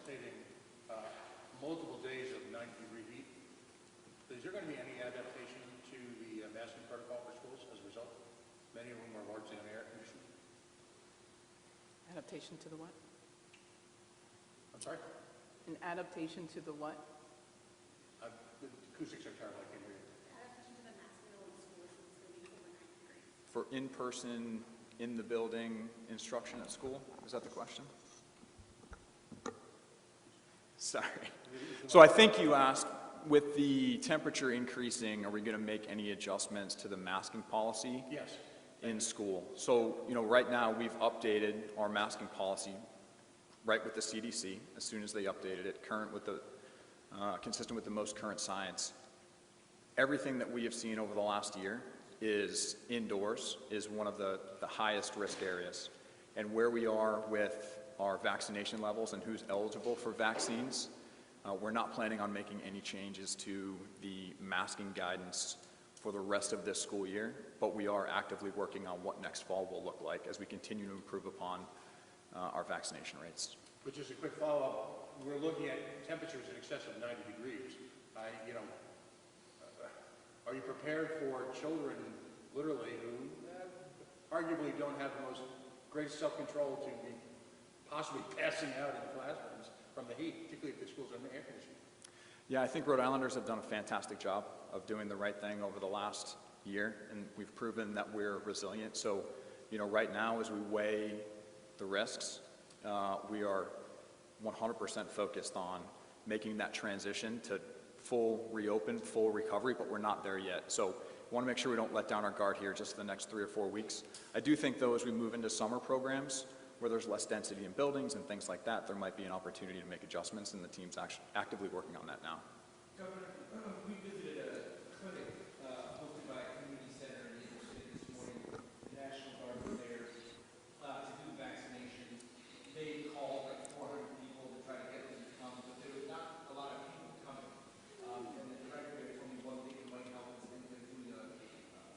anticipating multiple days of 90-degree heat. Is there going to be any adaptation to the masking protocol for schools as a result? Many of them are largely on air conditioning. Adaptation to the what? I'm sorry? An adaptation to the what? The acoustics are terrible. I can't hear you. Adaptation to the masking in schools is going to be over 90 degrees. For in-person, in the building instruction at school? Is that the question? Sorry. So I think you asked, with the temperature increasing, are we going to make any adjustments to the masking policy? Yes. In school? So, right now we've updated our masking policy right with the CDC as soon as they updated it, consistent with the most current science. Everything that we have seen over the last year is indoors, is one of the highest risk areas. And where we are with our vaccination levels and who's eligible for vaccines, we're not planning on making any changes to the masking guidance for the rest of this school year, but we are actively working on what next fall will look like as we continue to improve upon our vaccination rates. But just a quick follow-up, we're looking at temperatures in excess of 90 degrees. Are you prepared for children, literally, who arguably don't have the most great self-control to be possibly passing out in classrooms from the heat, particularly if the schools are air conditioning? Yeah, I think Rhode Islanders have done a fantastic job of doing the right thing over the last year, and we've proven that we're resilient. So, right now, as we weigh the risks, we are 100% focused on making that transition to full reopen, full recovery, but we're not there yet. So we want to make sure we don't let down our guard here just for the next 3 or 4 weeks. I do think, though, as we move into summer programs where there's less density in buildings and things like that, there might be an opportunity to make adjustments, and the team's actually actively working on that now. Governor, we visited a clinic hosted by a community center in the city this morning. The National Guard was there to do vaccination. They called like 400 people to try to get them to come, but there was not a lot of people coming. And the director there told me one thing that might help is they're doing a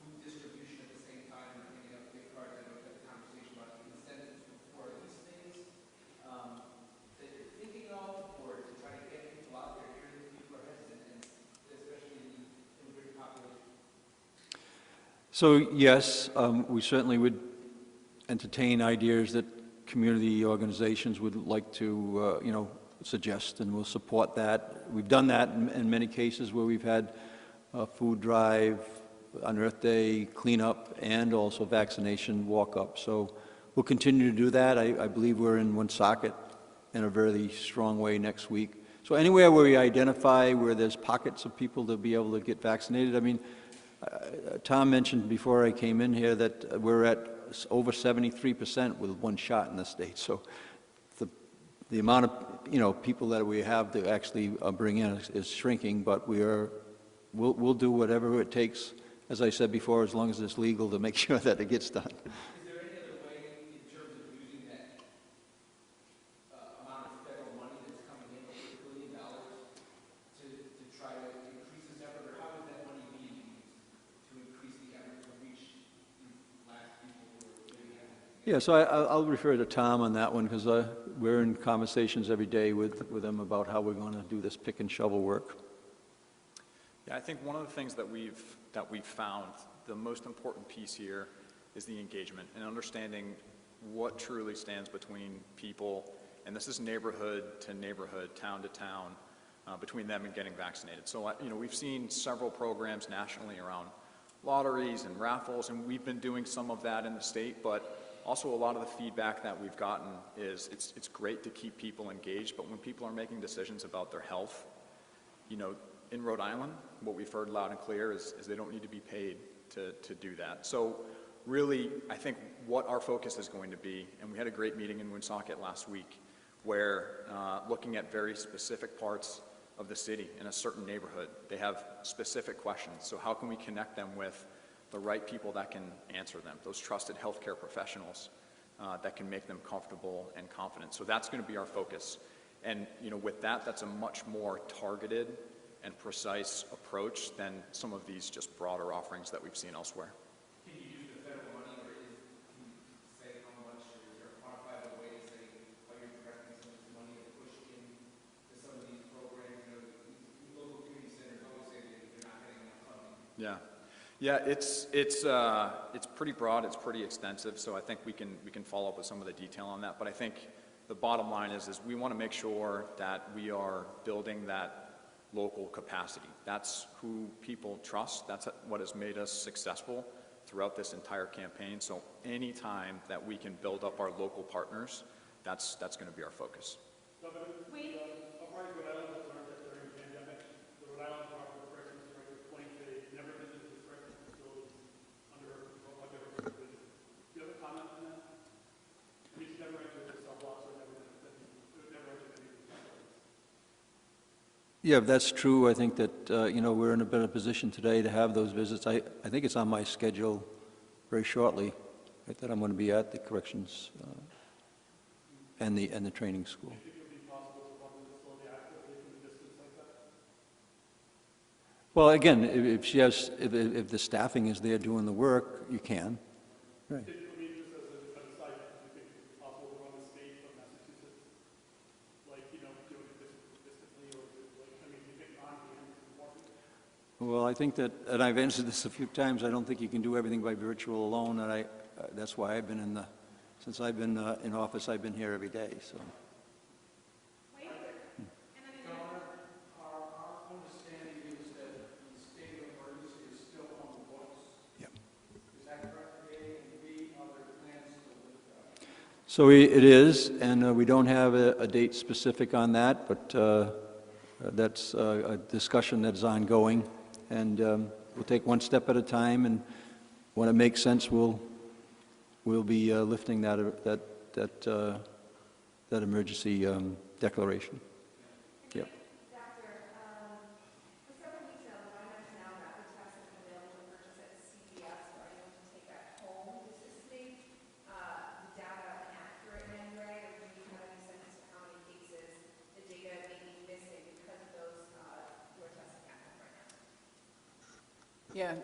food distribution at the same time and handing out gift cards. I know we've had a conversation about incentives for these things that you're thinking of, or to try to get people out there. Hearing that people are hesitant, and especially in the immigrant population. So yes, we certainly would entertain ideas that community organizations would like to, suggest, and we'll support that. We've done that in many cases where we've had a food drive, on Earth Day cleanup, and also vaccination walk-up. So we'll continue to do that. I believe we're in Woonsocket in a very strong way next week. So anywhere where we identify where there's pockets of people to be able to get vaccinated. I mean, Tom mentioned before I came in here that we're at over 73% with one shot in the state. So the amount of people that we have to actually bring in is shrinking, but we'll do whatever it takes, as I said before, as long as it's legal, to make sure that it gets done. Is there any other way in terms of using that amount of federal money that's coming in, over $1 billion, to try to increase this effort, or how is that money being used to increase the effort to reach these last people who are maybe having? Yeah, so I'll refer to Tom on that one, because we're in conversations every day with them about how we're going to do this pick and shovel work. Yeah, I think one of the things that we've found, the most important piece here is the engagement and understanding what truly stands between people, and this is neighborhood to neighborhood, town to town, between them and getting vaccinated. So, we've seen several programs nationally around lotteries and raffles, and we've been doing some of that in the state, but also a lot of the feedback that we've gotten is it's great to keep people engaged, but when people are making decisions about their health, in Rhode Island, what we've heard loud and clear is they don't need to be paid to do that. So really, I think what our focus is going to be, and we had a great meeting in Woonsocket last week, where looking at very specific parts of the city in a certain neighborhood, they have specific questions. So how can we connect them with the right people that can answer them, those trusted healthcare professionals that can make them comfortable and confident. So that's going to be our focus. And with that, that's a much more targeted and precise approach than some of these just broader offerings that we've seen elsewhere. Can you use the federal money, or can you say how much, or is there a quantifiable way to say how you're directing some of this money to push in Yeah. Yeah, it's pretty broad, it's pretty extensive, so I think we can follow up with some of the detail on that. But I think the bottom line is we want to make sure that we are building that local capacity. That's who people trust. That's what has made us successful throughout this entire campaign. So anytime that we can build up our local partners, that's going to be our focus. Governor, upright Rhode Island has learned that during the pandemic, the Rhode Island Department of Corrections Director claimed they never visited the correctional facilities under her supervision. Do you have a comment on that? He's never entered the cell blocks or never entered any of the facilities. Yeah, if that's true, I think that, we're in a better position today to have those visits. I think it's on my schedule very shortly, right, that I'm going to be at the corrections and the training school. Well, again, if the staffing is there doing the work, you can. Right. Well, I think that, and I've answered this a few times, I don't think you can do everything by virtual alone, and that's why I've been since I've been in office, I've been here every day, so. Governor, our understanding is that the state of emergency is still on the books. Yep. Is that correct, A? And B, are there plans to lift that? So it is, and we don't have a date specific on that, but that's a discussion that's ongoing, and we'll take one step at a time, and when it makes sense, we'll be lifting that emergency declaration. Yep. Doctor, for several weeks now, the White House now rapid tests have been available to purchase at CVS for anyone to take at home. Does this make the data inaccurate in any way, or do you have any sense as to how many cases the data may be missing because of those who are testing at home right now? Yeah.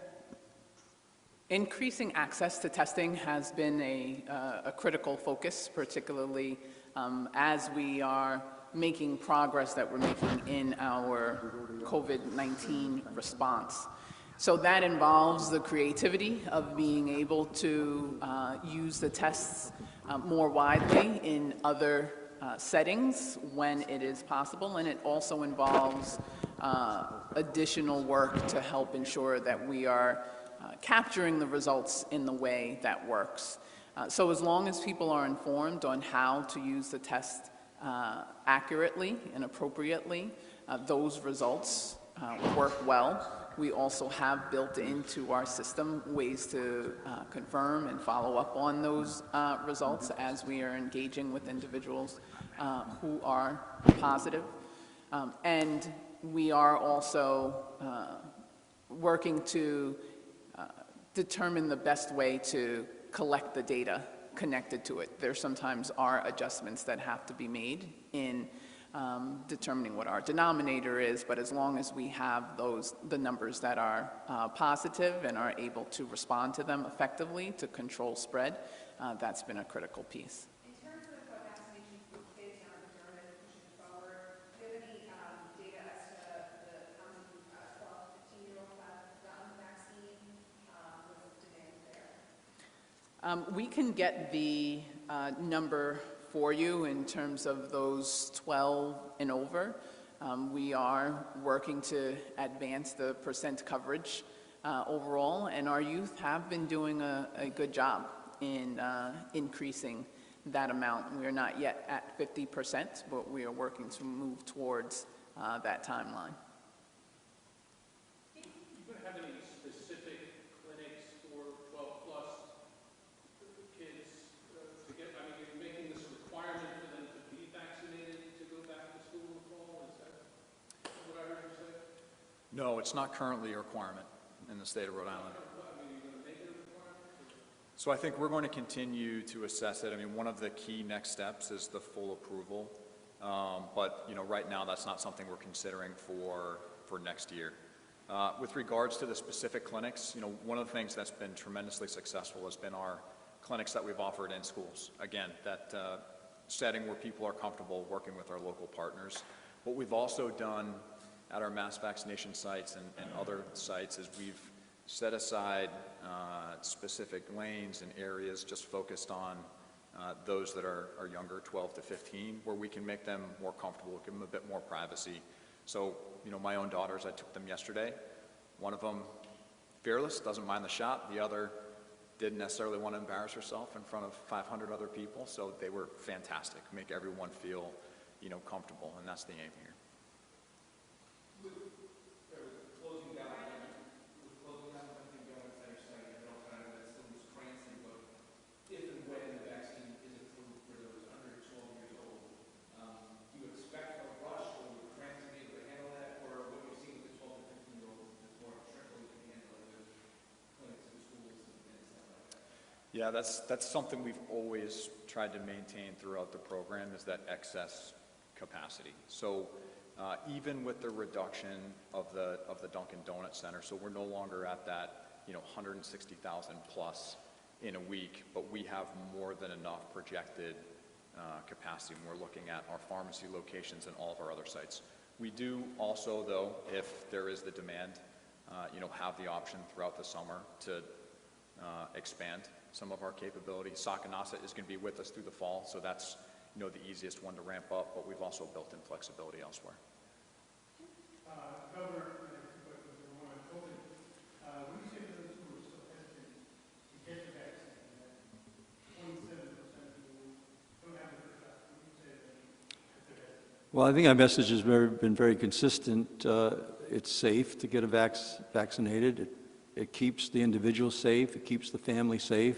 Increasing access to testing has been a critical focus, particularly as we are making progress that we're making in our COVID-19 response. So that involves the creativity of being able to use the tests more widely in other settings when it is possible, and it also involves additional work to help ensure that we are capturing the results in the way that works. So as long as people are informed on how to use the test accurately and appropriately, those results work well. We also have built into our system ways to confirm and follow up on those results as we are engaging with individuals who are positive. And we are also working to determine the best way to collect the data connected to it. There sometimes are adjustments that have to be made in determining what our denominator is, but as long as we have the numbers that are positive and are able to respond to them effectively to control spread, that's been a critical piece. In terms of vaccinations for kids now in Germany pushing forward, do you have any data as to how many 12 to 15-year-olds have gotten the vaccine? What's the demand there? We can get the number for you in terms of those 12 and over. We are working to advance the percent coverage overall, and our youth have been doing a good job in increasing that amount. We are not yet at 50%, but we are working to move towards that timeline. You going to have any specific clinics for 12-plus kids to get? I mean, you're making this a requirement for them to be vaccinated to go back to school in the fall? Is that what I heard you say? No, it's not currently a requirement in the state of Rhode Island. So I think we're going to continue to assess it. I mean, one of the key next steps is the full approval, but right now that's not something we're considering for next year. With regards to the specific clinics, one of the things that's been tremendously successful has been our clinics that we've offered in schools. Again, that setting where people are comfortable working with our local partners. What we've also done at our mass vaccination sites and other sites is we've set aside specific lanes and areas just focused on those that are younger, 12 to 15, where we can make them more comfortable, give them a bit more privacy. So, you know, my own daughters, I took them yesterday. One of them, fearless, doesn't mind the shot. The other didn't necessarily want to embarrass herself in front of 500 other people, so they were fantastic. Make everyone feel, you know, comfortable, and that's the aim here. Closing down, I think going inside your study, I don't know if that's still transient, but if and when the vaccine is approved for those under 12 years old, do you expect a rush or would France be able to handle that, or what you're seeing with the 12 to 15-year-olds is more trickle you can handle it with clinics and schools and stuff like that? Yeah, that's something we've always tried to maintain throughout the program, is that excess capacity. So even with the reduction of the Dunkin' Donuts Center, so we're no longer at that, you know, 160,000 plus in a week, but we have more than enough projected capacity when we're looking at our pharmacy locations and all of our other sites. We do also, though, if there is the demand, you know, have the option throughout the summer to expand some of our capability. Sakanasa is going to be with us through the fall, so that's, you know, the easiest one to ramp up, but we've also built in flexibility elsewhere. Governor, I have two questions. One on COVID. What do you say to those who are still hesitant to get the vaccine? 27% of people don't have the first shot. What do you say to them if they're hesitant? Well, I think our message has been very consistent. It's safe to get vaccinated. It keeps the individual safe, it keeps the family safe,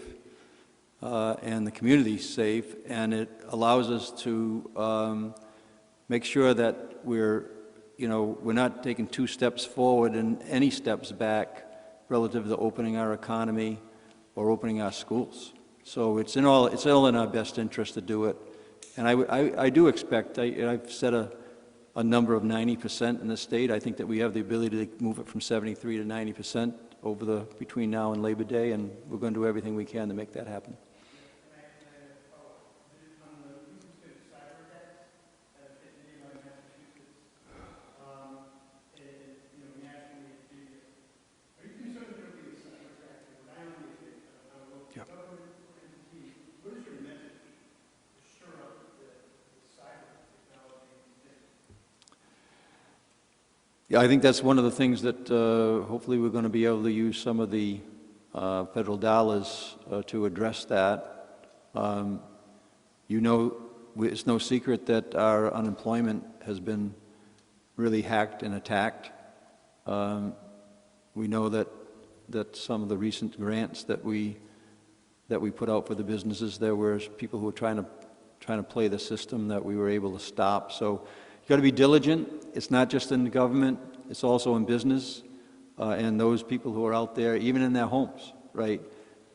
and the community safe, and it allows us to make sure that we're not taking 2 steps forward and any steps back relative to opening our economy or opening our schools. So it's all in our best interest to do it. And I do expect, I've set a number of 90% in the state. I think that we have the ability to move it from 73 to 90% between now and Labor Day, and we're going to do everything we can to make that happen. Yeah, I think that's one of the things that hopefully we're going to be able to use some of the federal dollars to address that. You know, it's no secret that our unemployment has been really hacked and attacked. We know that some of the recent grants that we put out for the businesses, there were people who were trying to play the system that we were able to stop. So you've got to be diligent. It's not just in the government, it's also in business, and those people who are out there, even in their homes, right?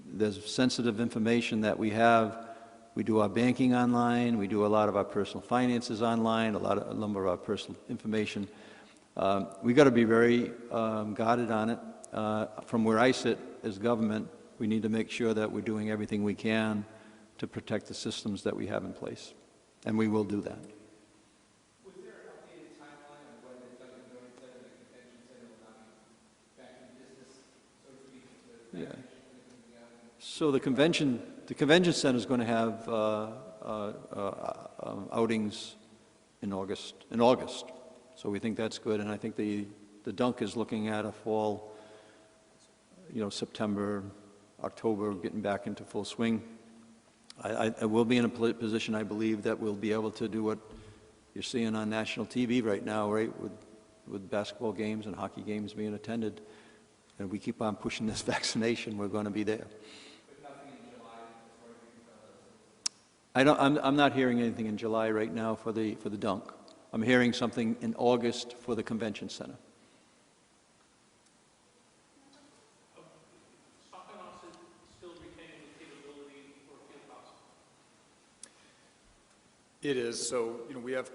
There's sensitive information that we have. We do our banking online, we do a lot of our personal finances online, a number of our personal information. We've got to be very guarded on it. From where I sit as government, we need to make sure that we're doing everything we can to protect the systems that we have in place, and we will do that. Was there an updated timeline of when the Dunkin' Donuts Center and the convention center will not be back in business, so to speak, with Yeah. vaccination coming out? So the convention center is going to have outings in August. So we think that's good, and I think the Dunk is looking at a fall, September, October, getting back into full swing. I will be in a position, I believe, that we'll be able to do what you're seeing on national TV right now, right, with basketball games and hockey games being attended. And we keep on pushing this vaccination, we're going to be there. But nothing in July as far as we can tell. I'm not hearing anything in July right now for the Dunk. I'm hearing something in August for the convention center. Sakanasa still retaining the capability for field hospital? It is. So, we have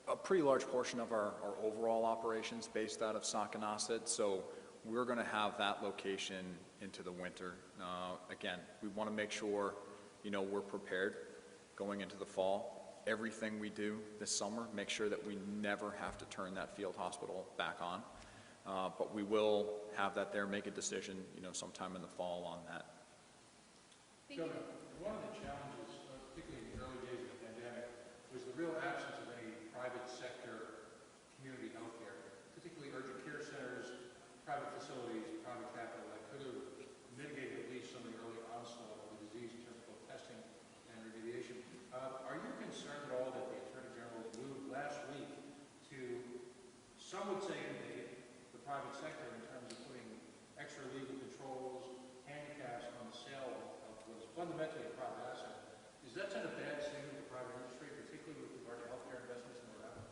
a pretty large portion of our overall operations based out of Sakanasa. So we're going to have that location into the winter. Again, we want to make sure, we're prepared going into the fall. Everything we do this summer, make sure that we never have to turn that field hospital back on. But we will have that there, make a decision, sometime in the fall on that. Governor, one of the challenges, particularly in the early days of the pandemic, was the real absence of any private sector community healthcare, particularly urgent care centers, private facilities, private capital that could have mitigated at least some of the early onslaught of the disease in terms of both testing and remediation. Are you concerned at all that the Attorney General moved last week to, some would say, invade the private sector in terms of putting extra legal controls, handicaps on the sale of what is fundamentally a private asset? Does that send a bad signal to private industry, particularly with regard to healthcare investments in Rhode Island?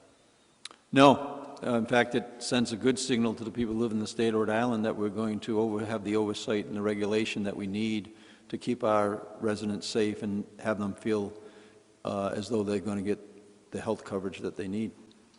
No. In fact, it sends a good signal to the people who live in the state of Rhode Island that we're going to have the oversight and the regulation that we need to keep our residents safe and have them feel as though they're going to get the health coverage that they need.